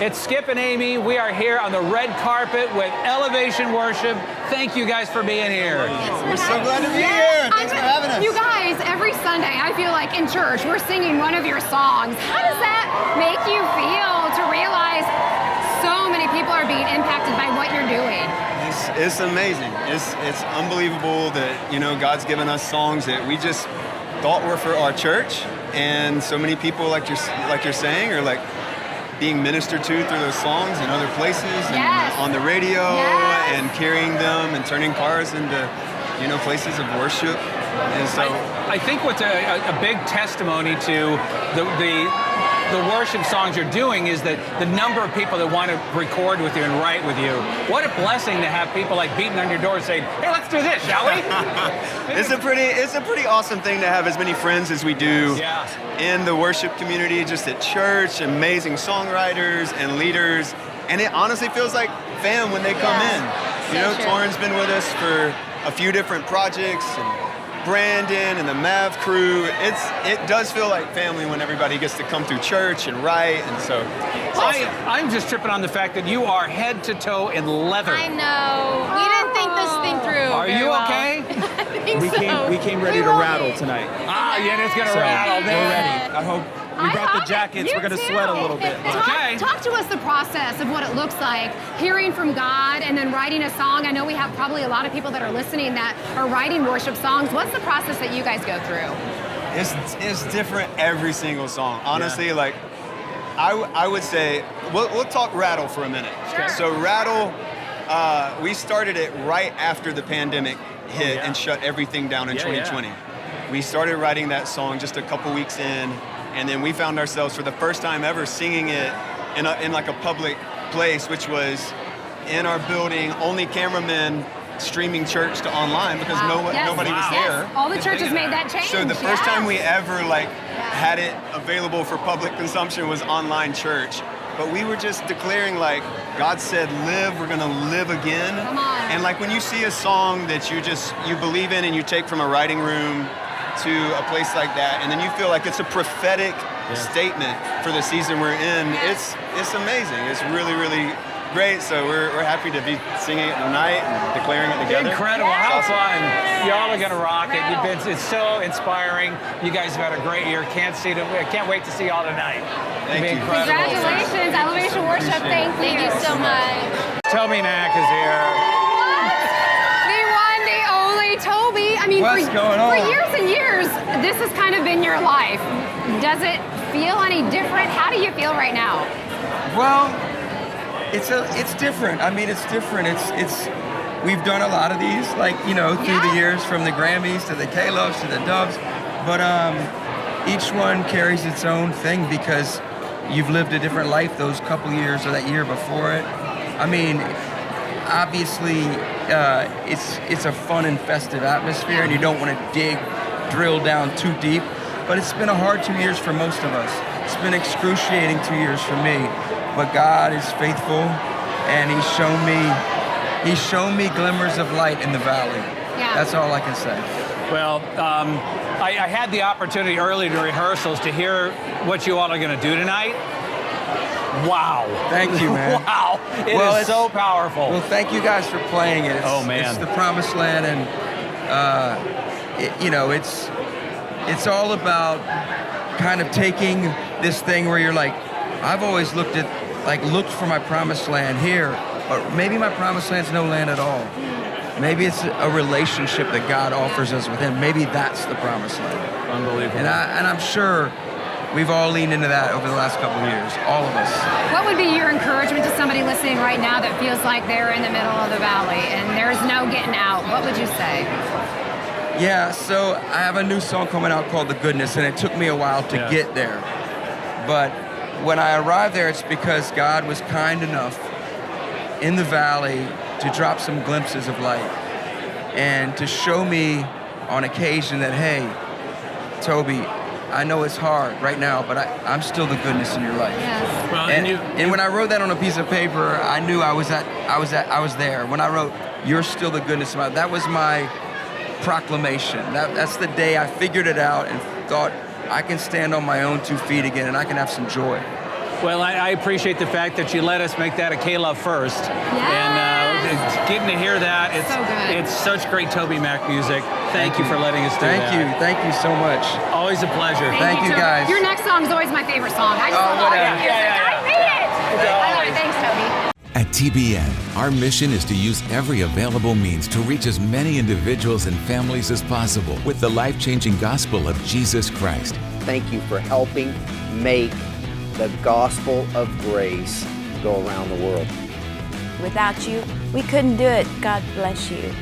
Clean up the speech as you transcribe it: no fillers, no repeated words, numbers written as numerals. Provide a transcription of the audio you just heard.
It's Skip and Amy. We are here on the red carpet with Elevation Worship. Thank you guys for being here. We're so glad to be here. Thanks for having us. You guys, every Sunday, I feel like in church, we're singing one of your songs. How does that make you feel to realize so many people are being impacted by what you're doing? It's amazing. It's unbelievable that, God's given us songs that we just thought were for our church, and so many people, like you're saying, are like being ministered to through those songs in other places and on the radio and carrying them and turning cars into, places of worship. And so I think what's a big testimony to the worship songs you're doing is that the number of people that want to record with you and write with you. What a blessing to have people like beating on your door saying, hey, let's do this, shall we? It's a pretty awesome thing to have as many friends as we do in the worship community, just at church, amazing songwriters and leaders. And it honestly feels like fam when they come in. Torrin's been with us for a few different projects, and Brandon and the Mav crew. It does feel like family when everybody gets to come through church and write, and so awesome. I'm just tripping on the fact that you are head to toe in leather. I know. We didn't think this thing through. Are you well. okay? We came ready to rattle tonight. It's gonna rattle. We're ready. I hope. We brought the jackets. We're going to sweat a little bit. Talk to us the process of what it looks like, hearing from God and then writing a song. I know we have probably a lot of people that are listening that are writing worship songs. What's the process that you guys go through? It's different every single song. Honestly, I would say, we'll talk Rattle for a minute. Sure. So Rattle, we started it right after the pandemic hit and shut everything down in 2020. We started writing that song just a couple weeks in. And then we found ourselves for the first time ever singing it in like a public place, which was in our building, only cameramen streaming church to online because nobody was there. All the churches made that change. So the first time we ever had it available for public consumption was online church. But we were just declaring God said live, we're gonna live again. Come on. And when you see a song that you believe in and you take from a writing room to a place like that, and then you feel like it's a prophetic statement for the season we're in. It's amazing. It's really, really great. So we're happy to be singing it tonight and declaring it together. Incredible! How fun! Y'all are gonna rock it. It's so inspiring. You guys have had a great year. Can't wait to see y'all tonight. Thank you. Incredible. Congratulations, Elevation Worship. Thank you so much. TobyMac is here. Toby, what's going on? For years and years, this has kind of been your life. Does it feel any different? How do you feel right now? Well, it's different. It's different. It's we've done a lot of these, through the years, from the Grammys to the K-Loves to the Doves, but each one carries its own thing because you've lived a different life those couple years or that year before it. Obviously, it's a fun and festive atmosphere, and you don't want to drill down too deep. But it's been a hard 2 years for most of us. It's been excruciating 2 years for me. But God is faithful, and He's shown me glimmers of light in the valley. Yeah. That's all I can say. Well, I had the opportunity early to rehearsals to hear what you all are going to do tonight. Wow. Thank you, man. Wow. It's so powerful. Well, thank you guys for playing it. Man. It's the promised land, and it's all about kind of taking this thing where you're like, I've always looked for my promised land here, but maybe my promised land's no land at all. Maybe it's a relationship that God offers us with Him. Maybe that's the promised land. Unbelievable. And I'm sure we've all leaned into that over the last couple of years, all of us. What would be your encouragement to somebody listening right now that feels like they're in the middle of the valley and there's no getting out? What would you say? Yeah, so I have a new song coming out called The Goodness, and it took me a while to get there. But when I arrived there, it's because God was kind enough in the valley to drop some glimpses of light and to show me on occasion that, hey, Toby, I know it's hard right now, but I'm still the goodness in your life. Yes. Well, and when I wrote that on a piece of paper, I knew I was there. When I wrote, "You're still the goodness in my life," that was my proclamation. That's the day I figured it out and thought I can stand on my own 2 feet again and I can have some joy. Well, I appreciate the fact that you let us make that a K-Love first. Yes. And getting to hear that, So good. it's such great TobyMac music. Thank you for letting us do that. Thank you so much. Always a pleasure. Thank you, Toby. guys. Your next song is always my favorite song. I just love whatever. it. I hate it. I love it. Thanks, Toby. At TBN, our mission is to use every available means to reach as many individuals and families as possible with the life-changing gospel of Jesus Christ. Thank you for helping make the gospel of grace go around the world. Without you, we couldn't do it. God bless you.